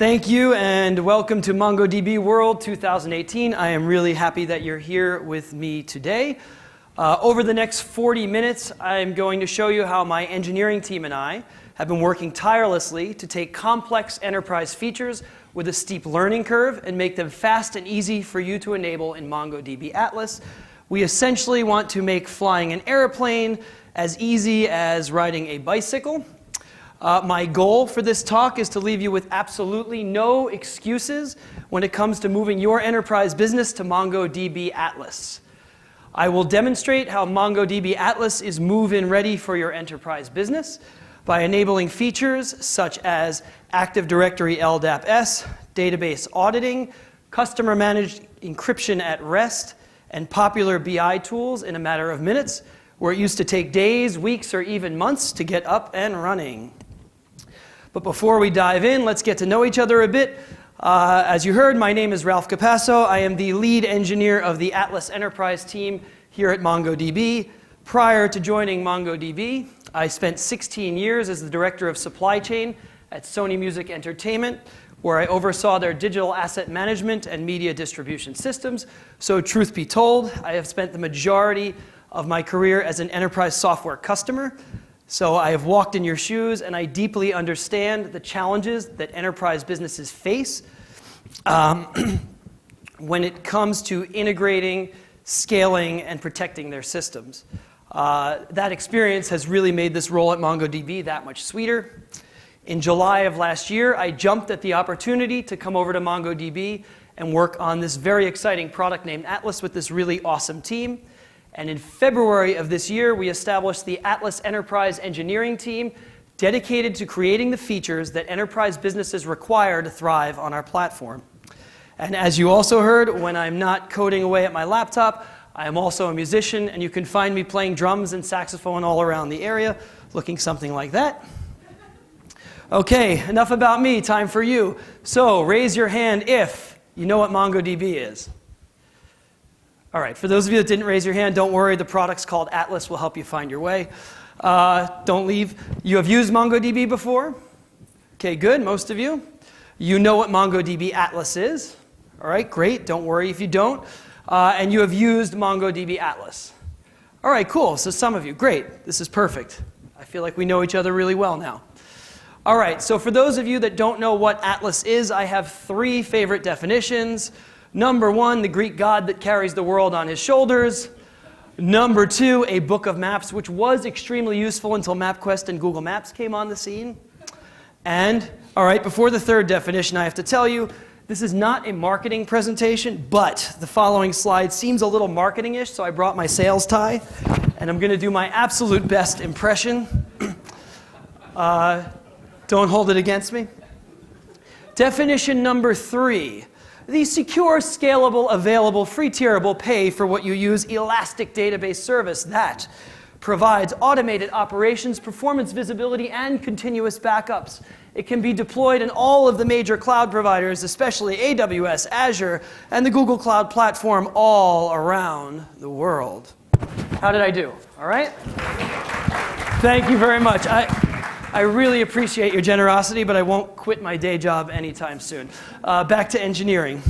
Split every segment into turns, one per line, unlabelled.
Thank you and welcome to MongoDB World 2018. I am really happy that you're here with me today. Over the next 40 minutes, I'm going to show you how my engineering team and I have been working tirelessly to take complex enterprise features with a steep learning curve and make them fast and easy for you to enable in MongoDB Atlas. We essentially want to make flying an airplane as easy as riding a bicycle. My goal for this talk is to leave you with absolutely no excuses when it comes to moving your enterprise business to MongoDB Atlas. I will demonstrate how MongoDB Atlas is move-in ready for your enterprise business by enabling features such as Active Directory Ldap S, Database Auditing, Customer-Managed Encryption at Rest, and popular BI tools in a matter of minutes, where it used to take days, weeks, or even months to get up and running. But before we dive in, let's get to know each other a bit. As you heard, my name is Ralph Capasso. I am the lead engineer of the Atlas Enterprise team here at MongoDB. Prior to joining MongoDB, I spent 16 years as the director of supply chain at Sony Music Entertainment, where I oversaw their digital asset management and media distribution systems. So truth be told, I have spent the majority of my career as an enterprise software customer. So I have walked in your shoes, and I deeply understand the challenges that enterprise businesses face when it comes to integrating, scaling, and protecting their systems. That experience has really made this role at MongoDB that much sweeter. In July of last year, I jumped at the opportunity to come over to MongoDB and work on this very exciting product named Atlas with this really awesome team. And in February of this year, we established the Atlas Enterprise Engineering team dedicated to creating the features that enterprise businesses require to thrive on our platform. And as you also heard, when I'm not coding away at my laptop, I am also a musician, and you can find me playing drums and saxophone all around the area, looking something like that. Okay, enough about me, time for you. So raise your hand if you know what MongoDB is. All right, for those of you that didn't raise your hand, don't worry, the product's called Atlas, will help you find your way. Don't leave. You have used MongoDB before? Okay, good, most of you. You know what MongoDB Atlas is. All right, great, don't worry if you don't. And you have used MongoDB Atlas. All right, cool, so some of you, great, this is perfect. I feel like we know each other really well now. All right, so for those of you that don't know what Atlas is, I have three favorite definitions. Number one, the Greek god that carries the world on his shoulders. Number two, a book of maps, which was extremely useful until MapQuest and Google Maps came on the scene. And, all right, before the third definition, I have to tell you, this is not a marketing presentation, but the following slide seems a little marketing-ish, so I brought my sales tie, and I'm going to do my absolute best impression. Don't hold it against me. Definition number three. The secure, scalable, available, free-tierable, pay-for-what-you-use elastic database service that provides automated operations, performance visibility, and continuous backups. It can be deployed in all of the major cloud providers, especially AWS, Azure, and the Google Cloud Platform all around the world. How did I do? All right? Thank you very much. I really appreciate your generosity, but I won't quit my day job anytime soon. Back to engineering.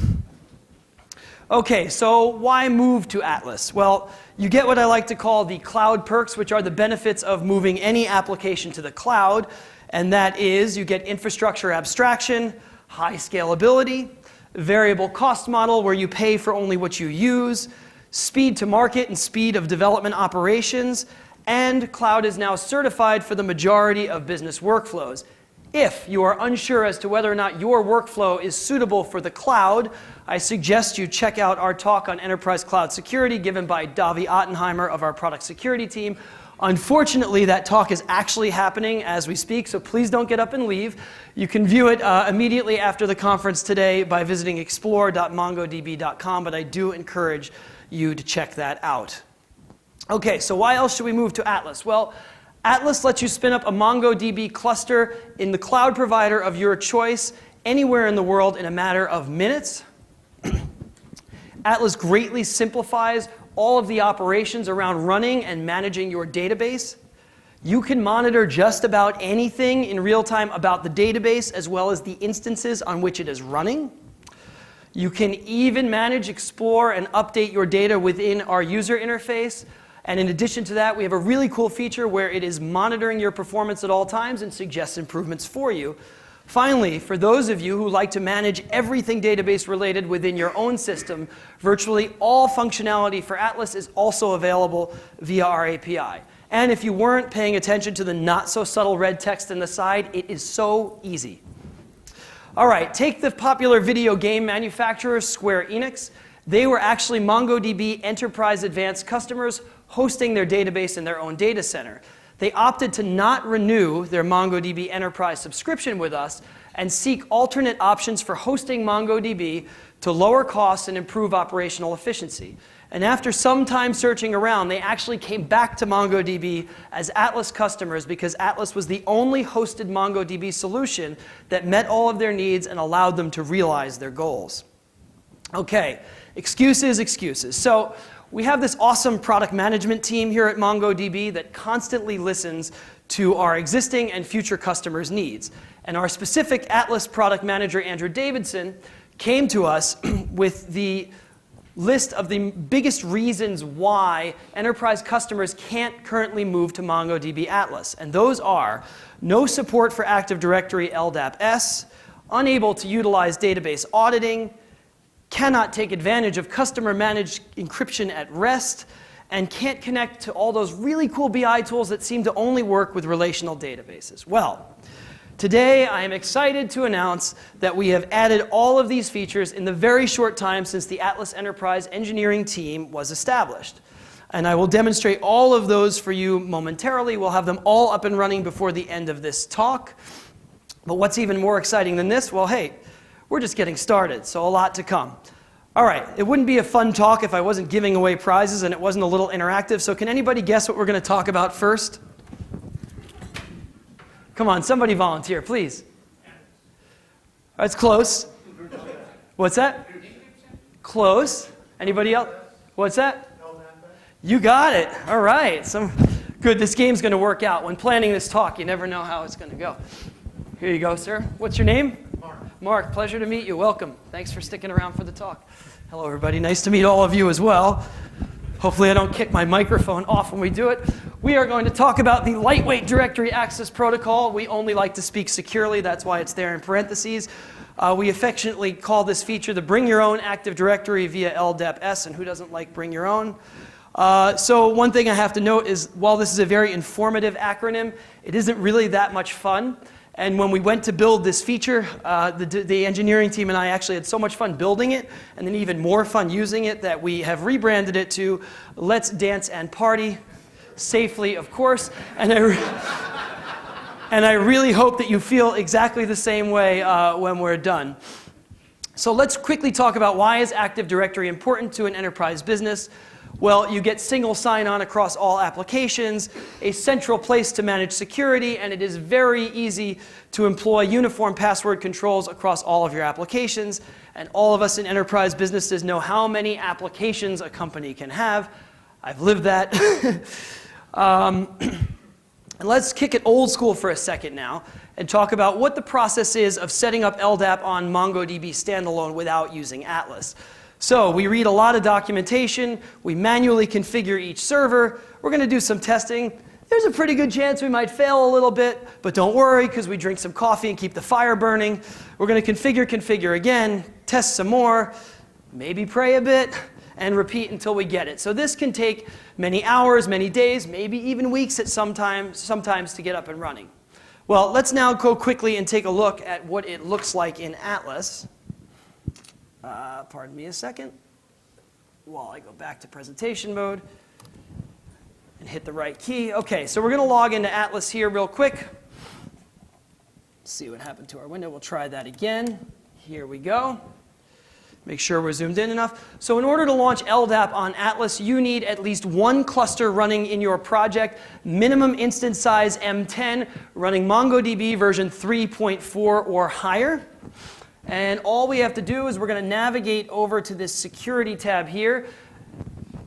Okay, so why move to Atlas? Well, you get what I like to call the cloud perks, which are the benefits of moving any application to the cloud. And that is you get infrastructure abstraction, high scalability, variable cost model where you pay for only what you use, speed to market and speed of development operations, and cloud is now certified for the majority of business workflows. If you are unsure as to whether or not your workflow is suitable for the cloud, I suggest you check out our talk on enterprise cloud security given by Davi Ottenheimer of our product security team. Unfortunately, that talk is actually happening as we speak, so please don't get up and leave. You can view it immediately after the conference today by visiting explore.mongodb.com, but I do encourage you to check that out. Okay, so why else should we move to Atlas? Well, Atlas lets you spin up a MongoDB cluster in the cloud provider of your choice anywhere in the world in a matter of minutes. Atlas greatly simplifies all of the operations around running and managing your database. You can monitor just about anything in real time about the database as well as the instances on which it is running. You can even manage, explore, and update your data within our user interface. And in addition to that, we have a really cool feature where it is monitoring your performance at all times and suggests improvements for you. Finally, for those of you who like to manage everything database related within your own system, virtually all functionality for Atlas is also available via our API. And if you weren't paying attention to the not so subtle red text in the side, it is so easy. All right, take the popular video game manufacturer Square Enix. They were actually MongoDB Enterprise Advanced customers hosting their database in their own data center. They opted to not renew their MongoDB Enterprise subscription with us and seek alternate options for hosting MongoDB to lower costs and improve operational efficiency. And after some time searching around, they actually came back to MongoDB as Atlas customers because Atlas was the only hosted MongoDB solution that met all of their needs and allowed them to realize their goals. Okay, excuses. So we have this awesome product management team here at MongoDB that constantly listens to our existing and future customers' needs. And our specific Atlas product manager, Andrew Davidson, came to us with the list of the biggest reasons why enterprise customers can't currently move to MongoDB Atlas. And those are no support for Active Directory LDAP-S, unable to utilize database auditing, cannot take advantage of customer-managed encryption at rest, and can't connect to all those really cool BI tools that seem to only work with relational databases. Well, today I am excited to announce that we have added all of these features in the very short time since the Atlas Enterprise engineering team was established. And I will demonstrate all of those for you momentarily. We'll have them all up and running before the end of this talk. But what's even more exciting than this? Well, hey, we're just getting started, so a lot to come. All right, it wouldn't be a fun talk if I wasn't giving away prizes and it wasn't a little interactive. So can anybody guess what we're going to talk about first? Come on, somebody volunteer, please. That's close. What's that? Close. Anybody else? What's that? You got it. All right. Good, this game's going to work out. When planning this talk, you never know how it's going to go. Here you go, sir. What's your name? Mark, pleasure to meet you. Welcome. Thanks for sticking around for the talk. Hello, everybody. Nice to meet all of you as well. Hopefully I don't kick my microphone off when we do it. We are going to talk about the lightweight directory access protocol. We only like to speak securely. That's why it's there in parentheses. We affectionately call this feature the Bring Your Own Active Directory via LDAP-S, and who doesn't like Bring Your Own? So one thing I have to note is while this is a very informative acronym, it isn't really that much fun. And when we went to build this feature, the engineering team and I actually had so much fun building it, and then even more fun using it, that we have rebranded it to Let's Dance and Party, safely, of course. And I really hope that you feel exactly the same way when we're done. So let's quickly talk about why is Active Directory important to an enterprise business. Well, you get single sign-on across all applications, a central place to manage security, and it is very easy to employ uniform password controls across all of your applications. And all of us in enterprise businesses know how many applications a company can have. I've lived that. And let's kick it old school for a second now and talk about what the process is of setting up LDAP on MongoDB Standalone without using Atlas. So we read a lot of documentation, we manually configure each server, we're going to do some testing. There's a pretty good chance we might fail a little bit, but don't worry because we drink some coffee and keep the fire burning. We're going to configure again, test some more, maybe pray a bit, and repeat until we get it. So this can take many hours, many days, maybe even weeks at sometimes to get up and running. Well, let's now go quickly and take a look at what it looks like in Atlas. Pardon me a second while I go back to presentation mode and hit the right key. Okay, so we're going to log into Atlas here real quick. See what happened to our window. We'll try that again. Here we go. Make sure we're zoomed in enough. So in order to launch LDAP on Atlas, you need at least one cluster running in your project, minimum instance size M10, running MongoDB version 3.4 or higher. And all we have to do is we're going to navigate over to this security tab here.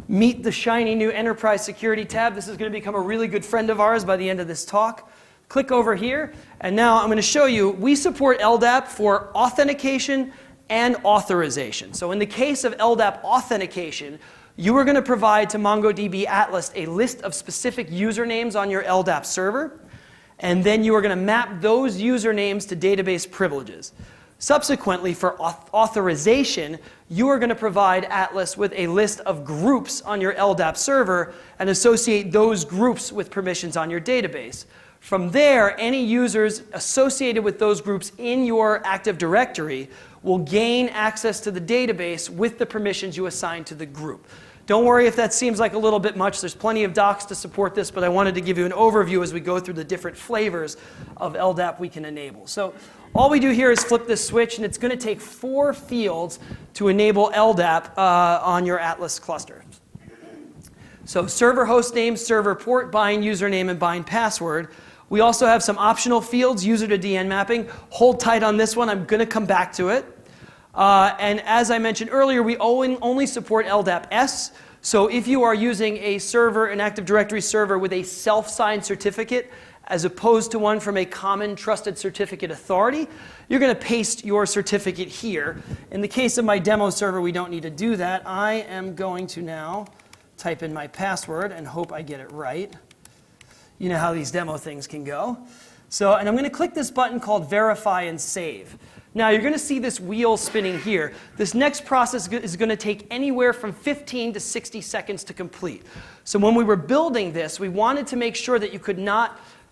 meet the shiny new Enterprise Security tab. This is going to become a really good friend of ours by the end of this talk. Click over here, and now I'm going to show you, we support Ldap for authentication and authorization. So in the case of Ldap authentication, you are going to provide to MongoDB Atlas a list of specific usernames on your Ldap server, and then you are going to map those usernames to database privileges. Subsequently, for authorization, you are going to provide Atlas with a list of groups on your Ldap server and associate those groups with permissions on your database. From there, any users associated with those groups in your Active Directory will gain access to the database with the permissions you assign to the group. Don't worry if that seems like a little bit much. There's plenty of docs to support this, but I wanted to give you an overview as we go through the different flavors of Ldap we can enable. So all we do here is flip this switch, and it's going to take 4 fields to enable Ldap on your Atlas cluster. So server host name, server port, bind username, and bind password. We also have some optional fields, user to DN mapping. Hold tight on this one. I'm going to come back to it. And as I mentioned earlier, we only support Ldap S. So if you are using a server, an Active Directory server with a self-signed certificate, as opposed to one from a common trusted certificate authority, you're going to paste your certificate here. In the case of my demo server, we don't need to do that. I am going to now type in my password and hope I get it right. You know how these demo things can go. And I'm going to click this button called Verify and Save. Now, you're going to see this wheel spinning here. This next process is going to take anywhere from 15 to 60 seconds to complete. So when we were building this, we wanted to make sure that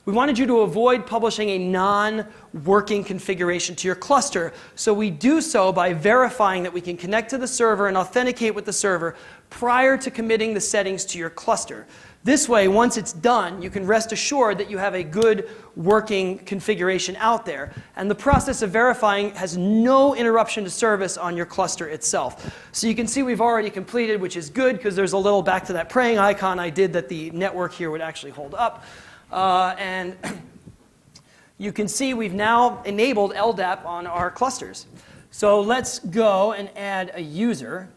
we wanted you to avoid publishing a non-working configuration to your cluster. So we do so by verifying that we can connect to the server and authenticate with the server prior to committing the settings to your cluster. This way, once it's done, you can rest assured that you have a good working configuration out there. And the process of verifying has no interruption to service on your cluster itself. So you can see we've already completed, which is good because there's a little back to that praying icon I did that the network here would actually hold up. And you can see we've now enabled Ldap on our clusters. So let's go and add a user.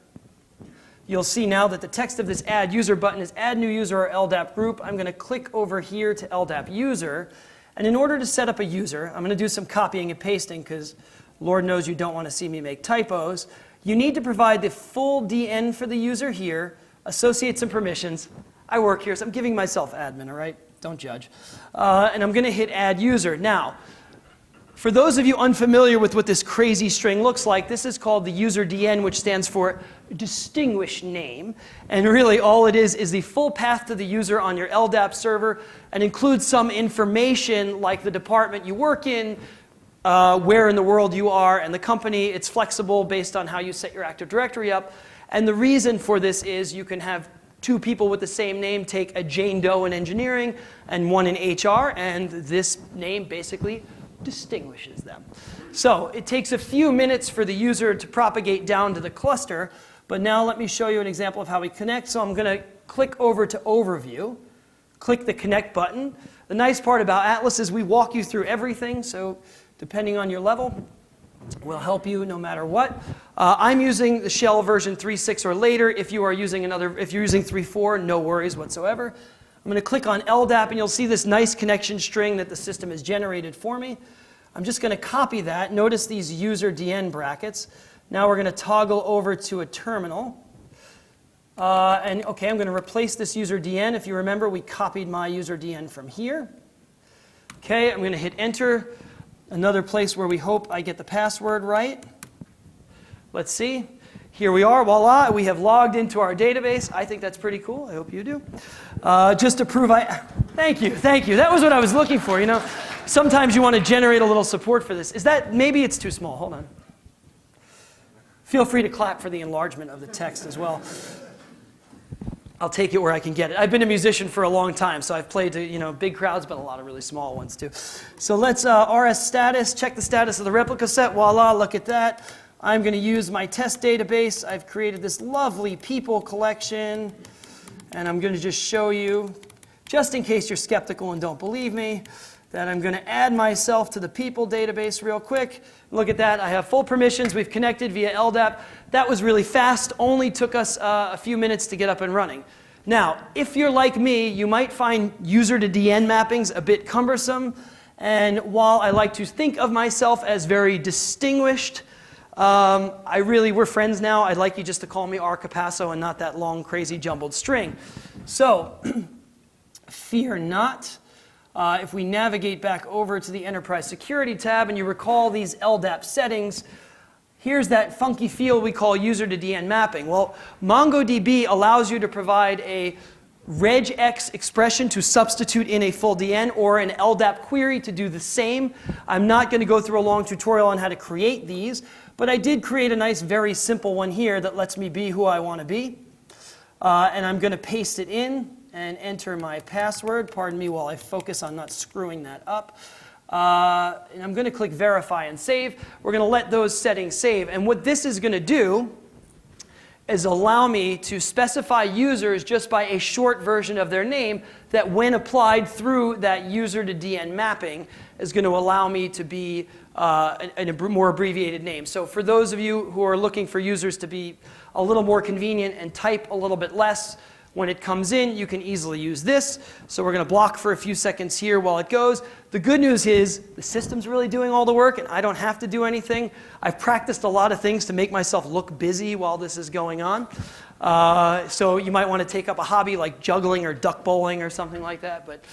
You'll see now that the text of this Add User button is Add New User or Ldap Group. I'm going to click over here to Ldap User. And in order to set up a user, I'm going to do some copying and pasting because Lord knows you don't want to see me make typos. You need to provide the full DN for the user here, associate some permissions. I work here, so I'm giving myself admin, all right? Don't judge. And I'm going to hit Add User. Now, for those of you unfamiliar with what this crazy string looks like, this is called the user DN, which stands for distinguished name. And really all it is the full path to the user on your Ldap server and includes some information like the department you work in, where in the world you are, and the company. It's flexible based on how you set your Active Directory up. And the reason for this is you can have 2 people with the same name take a Jane Doe in engineering and one in HR, and this name basically distinguishes them. So it takes a few minutes for the user to propagate down to the cluster, but now let me show you an example of how we connect. So I'm going to click over to Overview, click the Connect button. The nice part about Atlas is we walk you through everything, so depending on your level, we'll help you no matter what. I'm using the shell version 3.6 or later. If you're using 3.4, no worries whatsoever. I'm going to click on Ldap, and you'll see this nice connection string that the system has generated for me. I'm just going to copy that. Notice these user DN brackets. Now we're going to toggle over to a terminal. And OK, I'm going to replace this user DN. If you remember, we copied my user DN from here. OK, I'm going to hit Enter. Another place where we hope I get the password right. Let's see. Here we are, voila, we have logged into our database. I think that's pretty cool. I hope you do. Just to prove thank you. That was what I was looking for, you know. Sometimes you want to generate a little support for this. Maybe it's too small, hold on. Feel free to clap for the enlargement of the text as well. I'll take it where I can get it. I've been a musician for a long time, so I've played to big crowds, but a lot of really small ones too. So let's RS status, check the status of the replica set. Voila, look at that. I'm going to use my test database. I've created this lovely people collection, and I'm going to just show you, just in case you're skeptical and don't believe me. that I'm going to add myself to the people database real quick. Look at that. I have full permissions. We've connected via Ldap. That was really fast. Only took us a few minutes to get up and running. Now, if you're like me, you might find user to DN mappings a bit cumbersome. And while I like to think of myself as very distinguished, we're friends now. I'd like you just to call me R Capasso and not that long, crazy, jumbled string. So, fear not. If we navigate back over to the Enterprise Security tab and you recall these Ldap settings, here's that funky field we call user to DN mapping. Well, MongoDB allows you to provide a regex expression to substitute in a full DN or an Ldap query to do the same. I'm not going to go through a long tutorial on how to create these, but I did create a nice, very simple one here that lets me be who I want to be. And I'm going to paste it in and enter my password. Pardon me while I focus on not screwing that up. And I'm going to click Verify and Save. We're going to let those settings save. And what this is going to do is allow me to specify users just by a short version of their name that when applied through that user to DN mapping is going to allow me to be a more abbreviated name. So for those of you who are looking for users to be a little more convenient and type a little bit less, when it comes in, you can easily use this. So we're going to block for a few seconds here while it goes. The good news is the system's really doing all the work, and I don't have to do anything. I've practiced a lot of things to make myself look busy while this is going on. So you might want to take up a hobby like juggling or duck bowling or something like that. But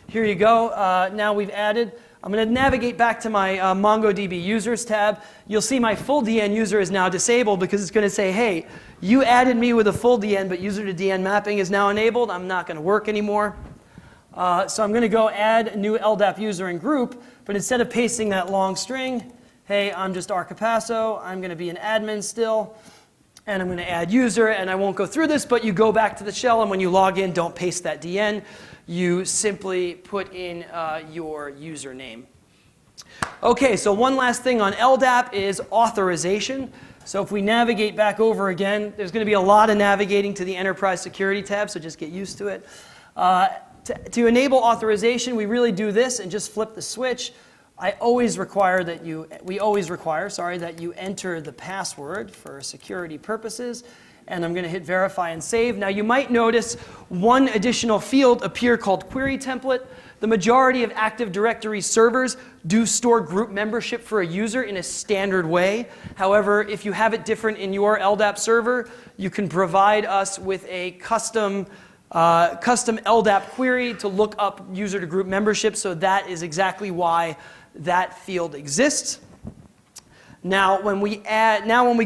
here you go. Now we've added. I'm going to navigate back to my MongoDB Users tab. You'll see my full DN user is now disabled because it's going to say, hey, you added me with a full DN, but user to DN mapping is now enabled. I'm not going to work anymore. So I'm going to go add a new Ldap user and group. But instead of pasting that long string, hey, I'm just R Capasso. I'm going to be an admin still. And I'm going to add user. And I won't go through this, but you go back to the shell. And when you log in, don't paste that DN. You simply put in your username. OK, so one last thing on Ldap is authorization. So if we navigate back over again, there's going to be a lot of navigating to the Enterprise Security tab, so just get used to it. To enable authorization, we really do this and just flip the switch. We always require that you enter the password for security purposes. And I'm going to hit Verify and Save. Now, you might notice one additional field appear called Query Template. The majority of Active Directory servers do store group membership for a user in a standard way. However, if you have it different in your Ldap server, you can provide us with a custom Ldap query to look up user to group membership. So that is exactly why that field exists. Now, when we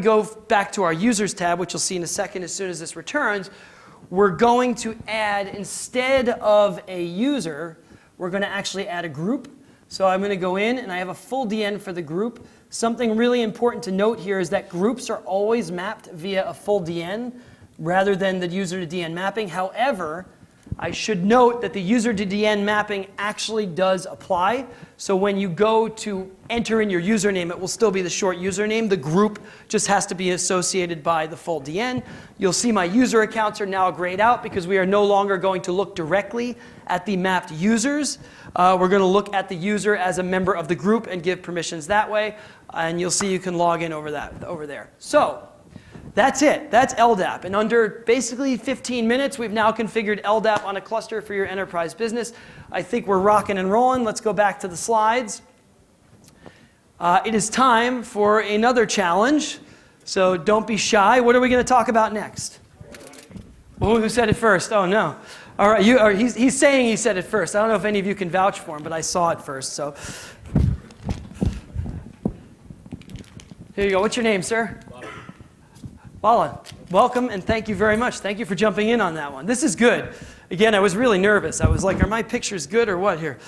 go back to our Users tab, which you'll see in a second as soon as this returns, we're going to add, instead of a user, we're going to actually add a group. So I'm going to go in, and I have a full DN for the group. Something really important to note here is that groups are always mapped via a full DN rather than the user to DN mapping. However, I should note that the user to DN mapping actually does apply. So when you go to enter in your username, it will still be the short username. The group just has to be associated by the full DN. You'll see my user accounts are now grayed out because we are no longer going to look directly at the mapped users. We're going to look at the user as a member of the group and give permissions that way. And you'll see you can log in over there. So that's it. That's Ldap. And under basically 15 minutes, we've now configured Ldap on a cluster for your enterprise business. I think we're rocking and rolling. Let's go back to the slides. It is time for another challenge. So don't be shy. What are we going to talk about next? Who said it first? Oh, no. All right. He's saying he said it first. I don't know if any of you can vouch for him, but I saw it first. So here you go. What's your name, sir? Bala, welcome and thank you very much. Thank you for jumping in on that one. This is good. Again, I was really nervous. I was like, are my pictures good or what here?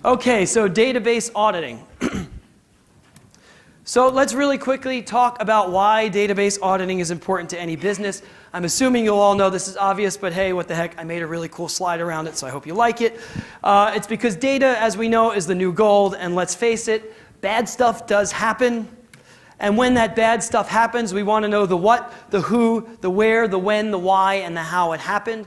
OK, so database auditing. So let's really quickly talk about why database auditing is important to any business. I'm assuming you'll all know this is obvious, but hey, what the heck? I made a really cool slide around it, so I hope you like it. It's because data, as we know, is the new gold. And let's face it, bad stuff does happen. And when that bad stuff happens, we want to know the what, the who, the where, the when, the why, and the how it happened.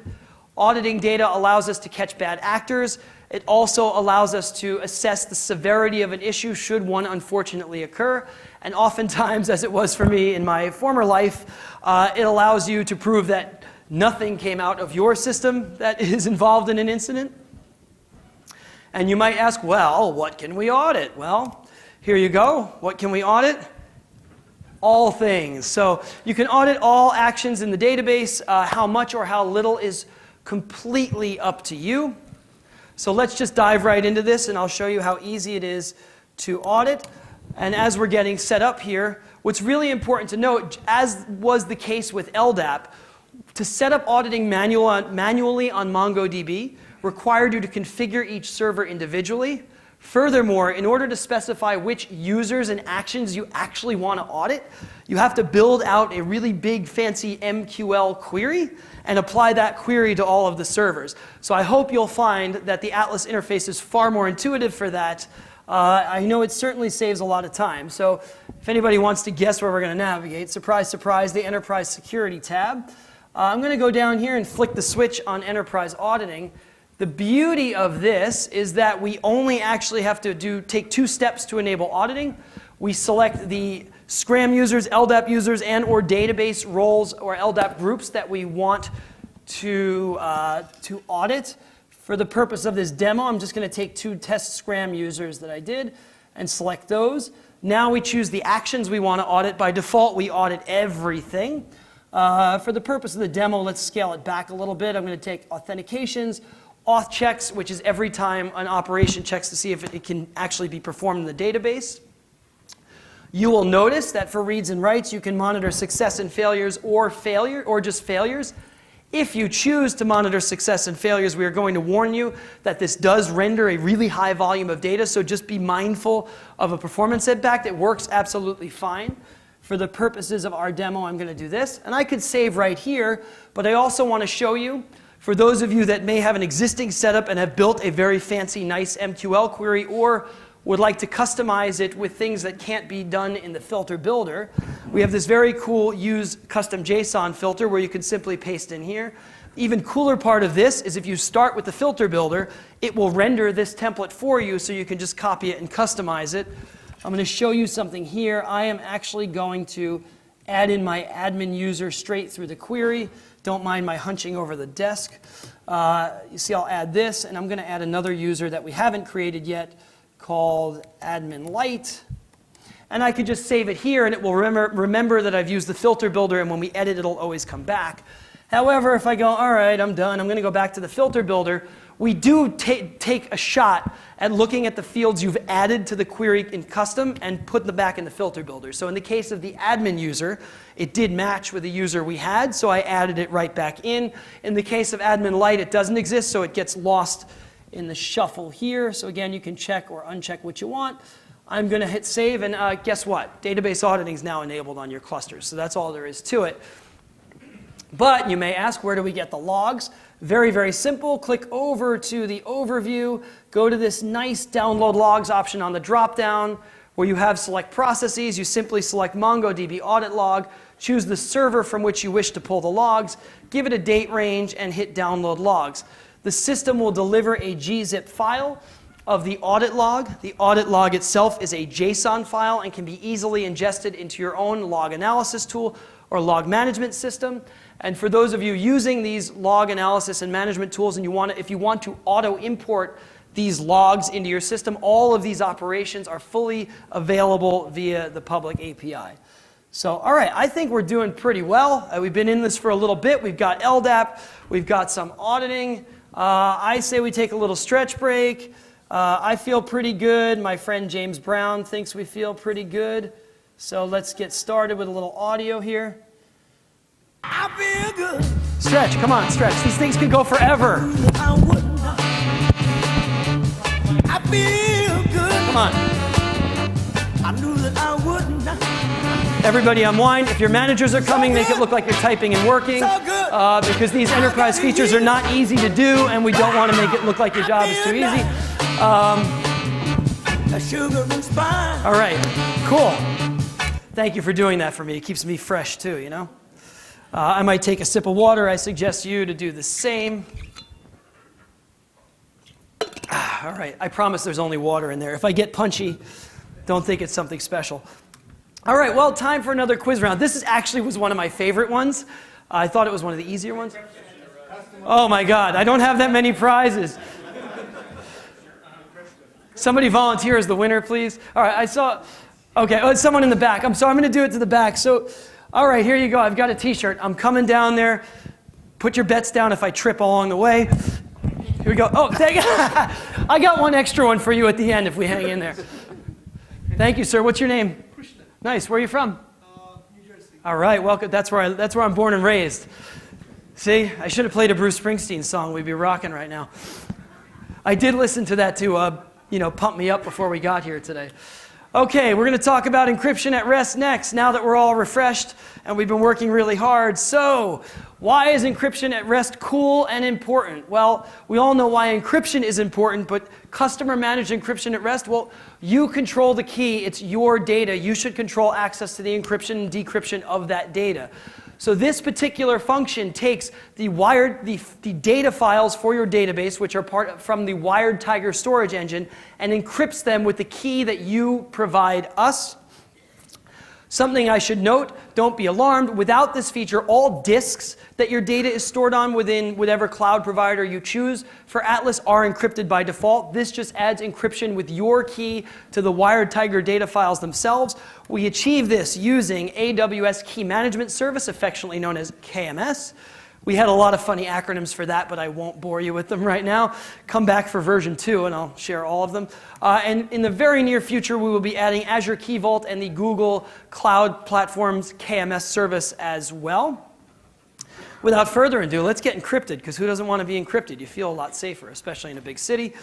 Auditing data allows us to catch bad actors It also allows us to assess the severity of an issue should one unfortunately occur. And oftentimes, as it was for me in my former life, it allows you to prove that nothing came out of your system that is involved in an incident. And you might ask, well, what can we audit? Well, here you go. What can we audit? All things. So you can audit all actions in the database. How much or how little is completely up to you. So let's just dive right into this, and I'll show you how easy it is to audit. And as we're getting set up here, what's really important to note, as was the case with Ldap, to set up auditing manually on MongoDB required you to configure each server individually. Furthermore, in order to specify which users and actions you actually want to audit, you have to build out a really big, fancy MQL query and apply that query to all of the servers. So I hope you'll find that the Atlas interface is far more intuitive for that. I know it certainly saves a lot of time. So if anybody wants to guess where we're going to navigate, surprise, surprise, the Enterprise Security tab. I'm going to go down here and flick the switch on Enterprise Auditing. The beauty of this is that we only actually have to take 2 steps to enable auditing. We select the Scram users, Ldap users, and or database roles or Ldap groups that we want to audit. For the purpose of this demo, I'm just going to take 2 test Scram users that I did and select those. Now we choose the actions we want to audit. By default, we audit everything. For the purpose of the demo, let's scale it back a little bit. I'm going to take authentications, auth checks, which is every time an operation checks to see if it can actually be performed in the database. You will notice that for reads and writes, you can monitor success and failures or just failures. If you choose to monitor success and failures, we are going to warn you that this does render a really high volume of data, so just be mindful of a performance setback. It works absolutely fine. For the purposes of our demo, I'm going to do this. And I could save right here, but I also want to show you, for those of you that may have an existing setup and have built a very fancy, nice MQL query, or would like to customize it with things that can't be done in the filter builder, we have this very cool use custom JSON filter where you can simply paste in here. Even cooler part of this is if you start with the filter builder, it will render this template for you so you can just copy it and customize it. I'm going to show you something here. I am actually going to add in my admin user straight through the query. Don't mind my hunching over the desk. You see, I'll add this, and I'm going to add another user that we haven't created yet called admin light. And I could just save it here, and it will remember that I've used the filter builder, and when we edit, it'll always come back. However, if I go, all right, I'm done, I'm going to go back to the filter builder, we do take a shot at looking at the fields you've added to the query in custom and put them back in the filter builder. So in the case of the admin user, it did match with the user we had, so I added it right back in. In the case of admin light, it doesn't exist, so it gets lost in the shuffle here. So again, you can check or uncheck what you want. I'm going to hit save, and guess what? Database auditing is now enabled on your clusters, so that's all there is to it. But you may ask, where do we get the logs? Very, very simple. Click over to the overview. Go to this nice download logs option on the drop-down where you have select processes. You simply select MongoDB audit log, choose the server from which you wish to pull the logs, give it a date range, and hit download logs. The system will deliver a gzip file of the audit log. The audit log itself is a JSON file and can be easily ingested into your own log analysis tool or log management system. And for those of you using these log analysis and management tools, and if you want to auto-import these logs into your system, all of these operations are fully available via the public API. So, all right, I think we're doing pretty well. We've been in this for a little bit. We've got Ldap. We've got some auditing. I say we take a little stretch break. I feel pretty good. My friend James Brown thinks we feel pretty good. So let's get started with a little audio here. I feel good. Stretch, come on, stretch. These things could go forever. I feel good. Come on. I knew that I would not. Everybody unwind. If your managers are coming, make it look like you're typing and working. Because these enterprise features are not easy to do, and we don't want to make it look like your job is too easy. All right, cool. Thank you for doing that for me. It keeps me fresh too, you know. I might take a sip of water. I suggest you to do the same. All right, I promise there's only water in there. If I get punchy, don't think it's something special. All right, well, time for another quiz round. This actually was one of my favorite ones. I thought it was one of the easier ones. Oh my God, I don't have that many prizes. Somebody volunteer as the winner, please. All right, I saw, okay, oh, it's someone in the back. I'm sorry, I'm gonna do it to the back. So, all right, here you go. I've got a t-shirt. I'm coming down there. Put your bets down if I trip along the way. Here we go. Oh, thank you. I got one extra one for you at the end if we hang in there. Thank you, sir. What's your name? Krishna. Nice. Where are you from? New Jersey. All right. Welcome. That's where I'm born and raised. See, I should have played a Bruce Springsteen song. We'd be rocking right now. I did listen to that to, pump me up before we got here today. Okay, we're going to talk about encryption at rest next, now that we're all refreshed and we've been working really hard. So, why is encryption at rest cool and important? Well, we all know why encryption is important, but customer-managed encryption at rest, well, you control the key. It's your data. You should control access to the encryption and decryption of that data. So this particular function takes the data files for your database, which are from the wired Tiger storage engine, and encrypts them with the key that you provide us. Something I should note, don't be alarmed, without this feature, all disks that your data is stored on within whatever cloud provider you choose for Atlas are encrypted by default. This just adds encryption with your key to the wired Tiger data files themselves. We achieve this using AWS Key Management Service, affectionately known as KMS. We had a lot of funny acronyms for that, but I won't bore you with them right now. Come back for version 2 and I'll share all of them. And in the very near future, we will be adding Azure Key Vault and the Google Cloud Platform's KMS service as well. Without further ado, let's get encrypted, because who doesn't want to be encrypted? You feel a lot safer, especially in a big city.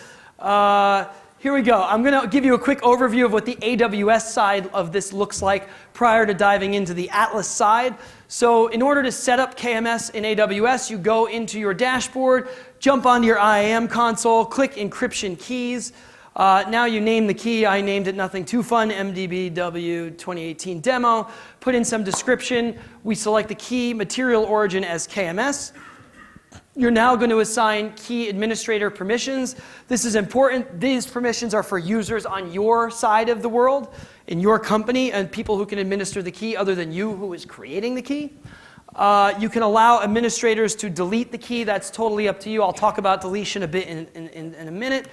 Here we go. I'm going to give you a quick overview of what the AWS side of this looks like prior to diving into the Atlas side. So in order to set up KMS in AWS, you go into your dashboard, jump onto your IAM console, click Encryption Keys. Now you name the key. I named it nothing too fun, MDBW 2018 demo. Put in some description. We select the key material origin as KMS. You're now going to assign key administrator permissions. This is important. These permissions are for users on your side of the world, in your company, and people who can administer the key other than you who is creating the key. You can allow administrators to delete the key. That's totally up to you. I'll talk about deletion a bit in a minute.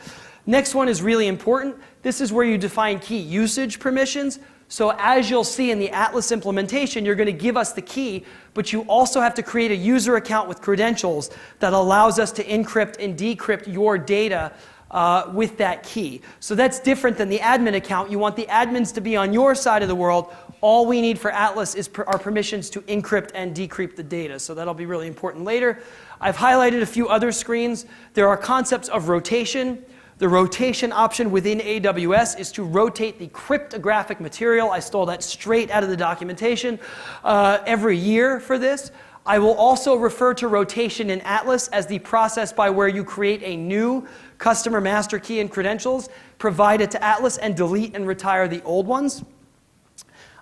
Next one is really important. This is where you define key usage permissions. So as you'll see in the Atlas implementation, you're going to give us the key, but you also have to create a user account with credentials that allows us to encrypt and decrypt your data with that key. So that's different than the admin account. You want the admins to be on your side of the world. All we need for Atlas is our permissions to encrypt and decrypt the data. So that'll be really important later. I've highlighted a few other screens. There are concepts of rotation. The rotation option within AWS is to rotate the cryptographic material. I stole that straight out of the documentation every year for this. I will also refer to rotation in Atlas as the process by where you create a new customer master key and credentials, provide it to Atlas, and delete and retire the old ones.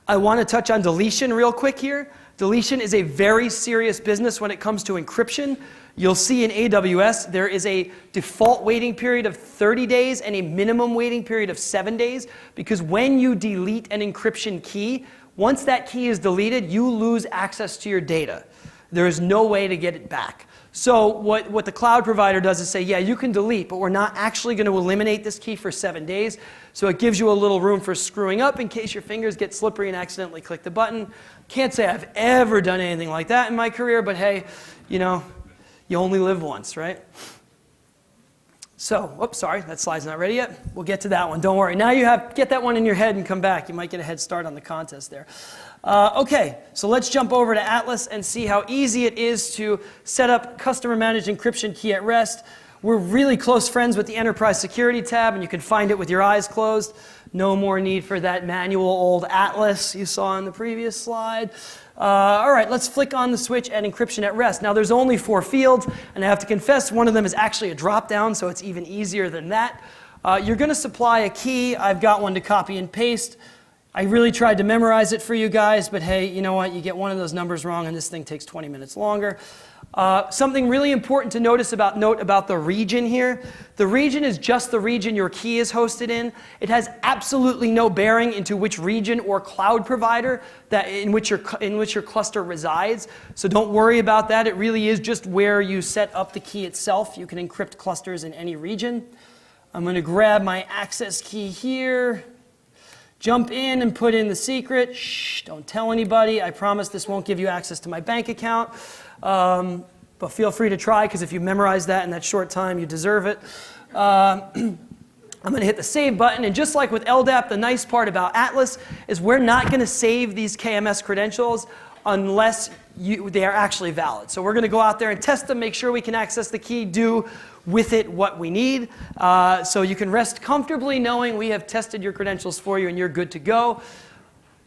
I want to touch on deletion real quick here. Deletion is a very serious business when it comes to encryption. You'll see in AWS there is a default waiting period of 30 days and a minimum waiting period of 7 days, because when you delete an encryption key, once that key is deleted, you lose access to your data. There is no way to get it back. So what the cloud provider does is say, yeah, you can delete, but we're not actually going to eliminate this key for 7 days. So it gives you a little room for screwing up in case your fingers get slippery and accidentally click the button. Can't say I've ever done anything like that in my career, but hey, you only live once, right? So, whoops, sorry, that slide's not ready yet. We'll get to that one, don't worry. Now get that one in your head and come back. You might get a head start on the contest there. Okay, so let's jump over to Atlas and see how easy it is to set up customer-managed encryption key at rest. We're really close friends with the Enterprise Security tab, and you can find it with your eyes closed. No more need for that manual old Atlas you saw in the previous slide. All right, let's flick on the switch at encryption at rest. Now, there's only 4 fields, and I have to confess, one of them is actually a drop-down, so it's even easier than that. You're going to supply a key. I've got one to copy and paste. I really tried to memorize it for you guys, but hey, you know what? You get one of those numbers wrong, and this thing takes 20 minutes longer. Something really important to note about the region here. The region is just the region your key is hosted in. It has absolutely no bearing into which region or cloud provider in which your cluster resides. So don't worry about that. It really is just where you set up the key itself. You can encrypt clusters in any region. I'm going to grab my access key here, jump in and put in the secret. Shh, don't tell anybody. I promise this won't give you access to my bank account. But feel free to try, because if you memorize that in that short time, you deserve it. I'm going to hit the save button. And just like with Ldap, the nice part about Atlas is we're not going to save these KMS credentials unless they are actually valid. So we're going to go out there and test them, make sure we can access the key, do with it what we need. So you can rest comfortably knowing we have tested your credentials for you and you're good to go.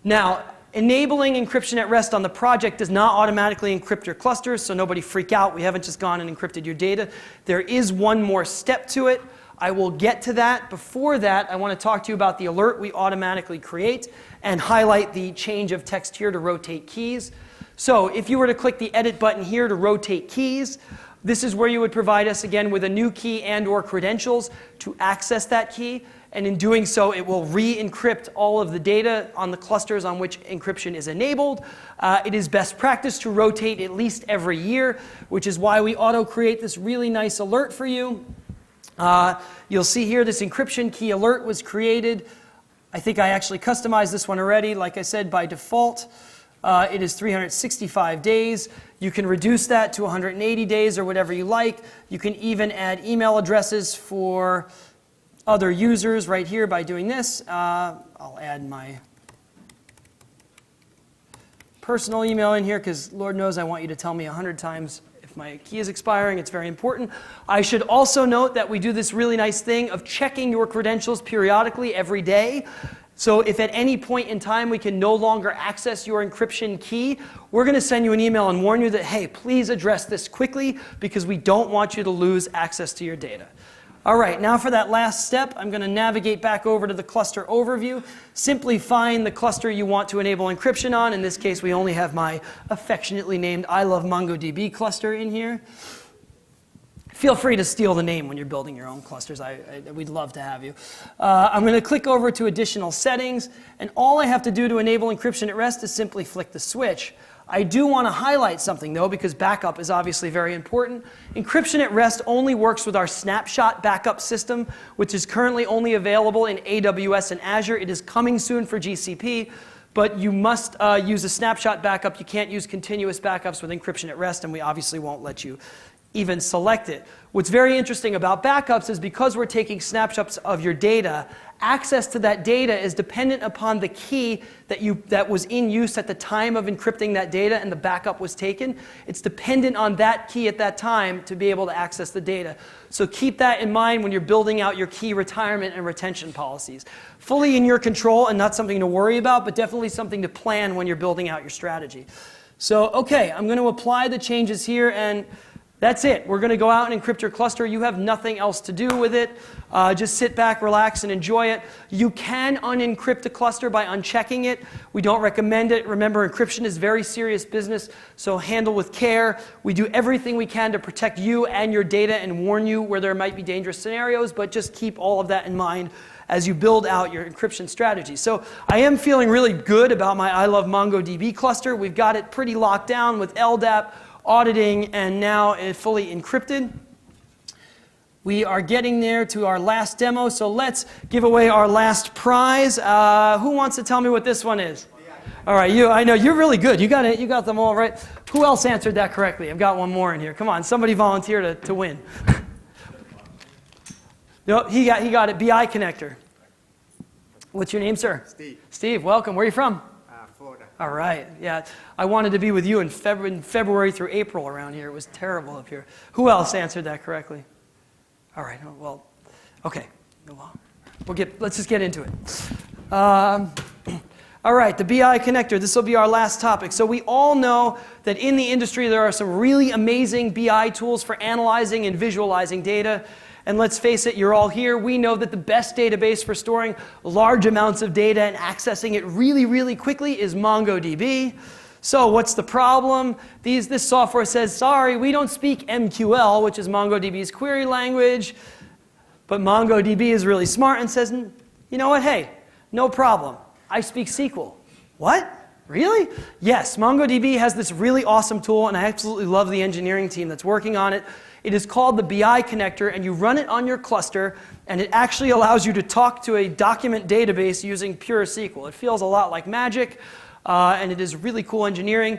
Now, enabling encryption at rest on the project does not automatically encrypt your clusters, so nobody freak out. We haven't just gone and encrypted your data. There is one more step to it. I will get to that. Before that, I want to talk to you about the alert we automatically create and highlight the change of text here to rotate keys. So if you were to click the edit button here to rotate keys, this is where you would provide us again with a new key and/or credentials to access that key. And in doing so, it will re-encrypt all of the data on the clusters on which encryption is enabled. It is best practice to rotate at least every year, which is why we auto-create this really nice alert for you. You'll see here this encryption key alert was created. I think I actually customized this one already. Like I said, by default, it is 365 days. You can reduce that to 180 days or whatever you like. You can even add email addresses for other users right here by doing this. I'll add my personal email in here because Lord knows I want you to tell me 100 times if my key is expiring. It's very important. I should also note that we do this really nice thing of checking your credentials periodically every day. So if at any point in time we can no longer access your encryption key, we're going to send you an email and warn you that, hey, please address this quickly because we don't want you to lose access to your data. All right, now for that last step, I'm going to navigate back over to the cluster overview. Simply find the cluster you want to enable encryption on. In this case, we only have my affectionately named I Love MongoDB cluster in here. Feel free to steal the name when you're building your own clusters. We'd love to have you. I'm going to click over to additional settings. And all I have to do to enable encryption at rest is simply flick the switch. I do want to highlight something, though, because backup is obviously very important. Encryption at rest only works with our snapshot backup system, which is currently only available in AWS and Azure. It is coming soon for GCP, but you must use a snapshot backup. You can't use continuous backups with encryption at rest, and we obviously won't let you even select it. What's very interesting about backups is because we're taking snapshots of your data, access to that data is dependent upon the key that was in use at the time of encrypting that data and the backup was taken. It's dependent on that key at that time to be able to access the data. So keep that in mind when you're building out your key retirement and retention policies. Fully in your control and not something to worry about, but definitely something to plan when you're building out your strategy. So, okay, I'm going to apply the changes here, and that's it. We're going to go out and encrypt your cluster. You have nothing else to do with it. Just sit back, relax, and enjoy it. You can unencrypt a cluster by unchecking it. We don't recommend it. Remember, encryption is very serious business, so handle with care. We do everything we can to protect you and your data and warn you where there might be dangerous scenarios, but just keep all of that in mind as you build out your encryption strategy. So I am feeling really good about my I Love MongoDB cluster. We've got it pretty locked down with Ldap, auditing, and now fully encrypted. We are getting there to our last demo, so let's give away our last prize. Who wants to tell me what this one is? All right, I know you're really good. You got it. You got them all right. Who else answered that correctly? I've got one more in here. Come on, somebody volunteer to win. No, he got it. BI connector. What's your name, sir?
Steve.
Steve, welcome. Where are you from?
Florida.
All right. Yeah, I wanted to be with you in February through April around here. It was terrible up here. Who else answered that correctly? All right. Well, okay. Let's just get into it. All right, the BI connector. This will be our last topic. So we all know that in the industry there are some really amazing BI tools for analyzing and visualizing data. And let's face it, you're all here. We know that the best database for storing large amounts of data and accessing it really, really quickly is MongoDB. So what's the problem? This software says, sorry, we don't speak MQL, which is MongoDB's query language. But MongoDB is really smart and says, you know what, hey, no problem. I speak SQL. What? Really? Yes, MongoDB has this really awesome tool, and I absolutely love the engineering team that's working on it. It is called the BI connector, and you run it on your cluster, and it actually allows you to talk to a document database using pure SQL. It feels a lot like magic, and it is really cool engineering.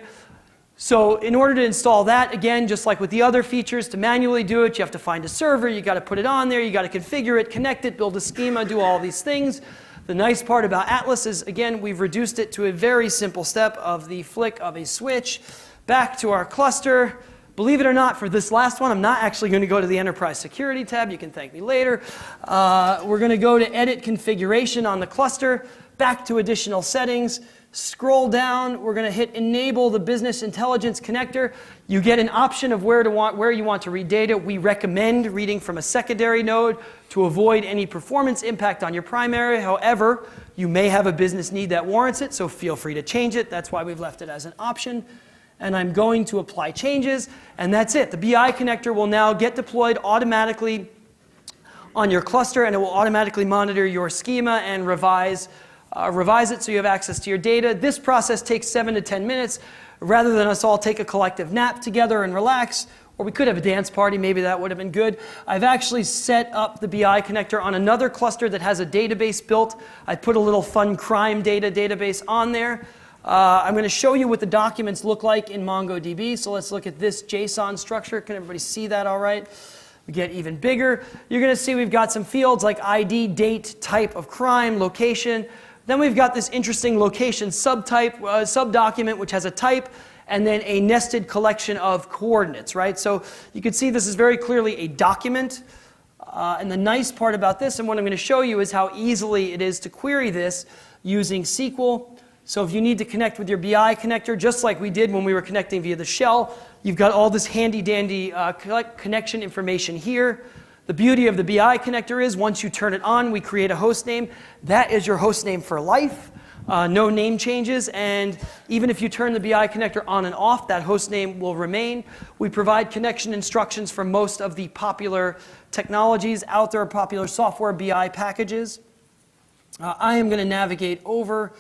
So in order to install that, again, just like with the other features, to manually do it, you have to find a server, you got to put it on there, you got to configure it, connect it, build a schema, do all these things. The nice part about Atlas is, again, we've reduced it to a very simple step of the flick of a switch back to our cluster. Believe it or not, for this last one, I'm not actually going to go to the Enterprise Security tab. You can thank me later. We're going to go to Edit Configuration on the cluster, back to Additional Settings. Scroll down, we're going to hit Enable the Business Intelligence Connector. You get an option of where you want to read data. We recommend reading from a secondary node to avoid any performance impact on your primary. However, you may have a business need that warrants it, so feel free to change it. That's why we've left it as an option. And I'm going to apply changes, and that's it. The BI connector will now get deployed automatically on your cluster, and it will automatically monitor your schema and revise it so you have access to your data. This process takes 7 to 10 minutes. Rather than us all take a collective nap together and relax, or we could have a dance party, maybe that would have been good. I've actually set up the BI connector on another cluster that has a database built. I put a little fun crime data database on there. I'm going to show you what the documents look like in MongoDB. So let's look at this JSON structure. Can everybody see that all right? We get even bigger. You're going to see we've got some fields like ID, date, type of crime, location. Then we've got this interesting location subtype, subdocument, which has a type, and then a nested collection of coordinates, right? So you can see this is very clearly a document. And the nice part about this, and what I'm going to show you, is how easily it is to query this using SQL. So if you need to connect with your BI connector, just like we did when we were connecting via the shell, you've got all this handy-dandy connection information here. The beauty of the BI connector is once you turn it on, we create a host name. That is your host name for life. No name changes. And even if you turn the BI connector on and off, that host name will remain. We provide connection instructions for most of the popular technologies out there, popular software BI packages. I am going to navigate over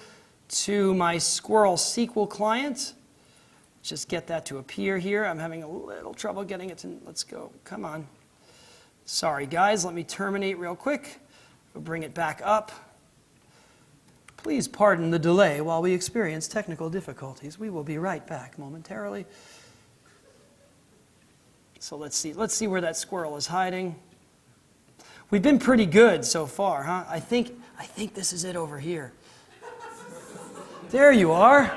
to my Squirrel SQL client. Just get that to appear here. I'm having a little trouble getting it to, let's go, come on. Sorry guys, let me terminate real quick. We'll bring it back up. Please pardon the delay while we experience technical difficulties. We will be right back momentarily. So let's see where that squirrel is hiding. We've been pretty good so far, huh? I think this is it over here. There you are.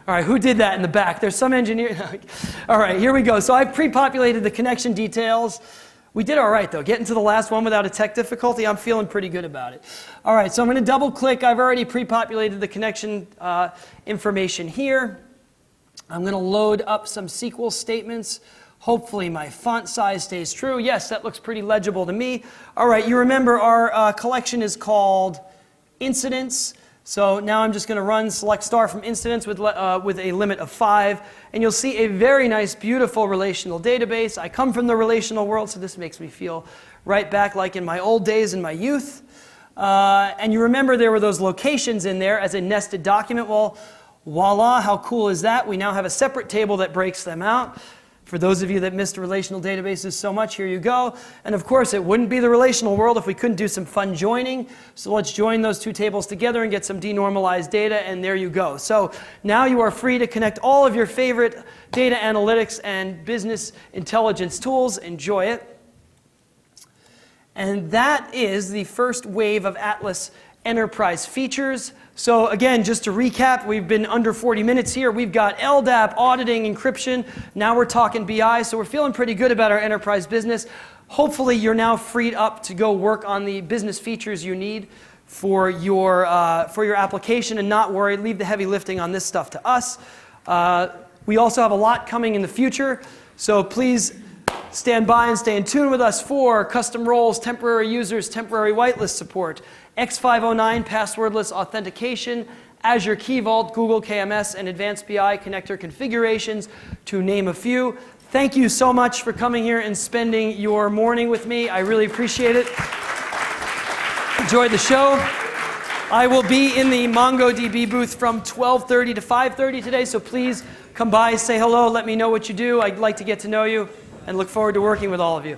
All right, who did that in the back? There's some engineer. All right, here we go. So I've pre-populated the connection details. We did all right, though. Getting to the last one without a tech difficulty, I'm feeling pretty good about it. All right, so I'm going to double-click. I've already pre-populated the connection information here. I'm going to load up some SQL statements. Hopefully my font size stays true. Yes, that looks pretty legible to me. All right, you remember our collection is called incidents. So now I'm just going to run select star from incidents with a limit of 5. And you'll see a very nice, beautiful relational database. I come from the relational world, so this makes me feel right back like in my old days in my youth. And you remember there were those locations in there as a nested document. Well, voila, how cool is that? We now have a separate table that breaks them out. For those of you that missed relational databases so much, here you go. And of course, it wouldn't be the relational world if we couldn't do some fun joining. So let's join those two tables together and get some denormalized data, and there you go. So now you are free to connect all of your favorite data analytics and business intelligence tools. Enjoy it. And that is the first wave of Atlas Enterprise features. So again, just to recap, we've been under 40 minutes here. We've got Ldap, auditing, encryption. Now we're talking BI, so we're feeling pretty good about our enterprise business. Hopefully you're now freed up to go work on the business features you need for your application and not worry. Leave the heavy lifting on this stuff to us. We also have a lot coming in the future, so please stand by and stay in tune with us for custom roles, temporary users, temporary whitelist support, X509 passwordless authentication, Azure Key Vault, Google KMS, and Advanced PI connector configurations, to name a few. Thank you so much for coming here and spending your morning with me. I really appreciate it. Enjoyed the show. I will be in the MongoDB booth from 12:30 to 5:30 today, so please come by, say hello, let me know what you do. I'd like to get to know you, and look forward to working with all of you.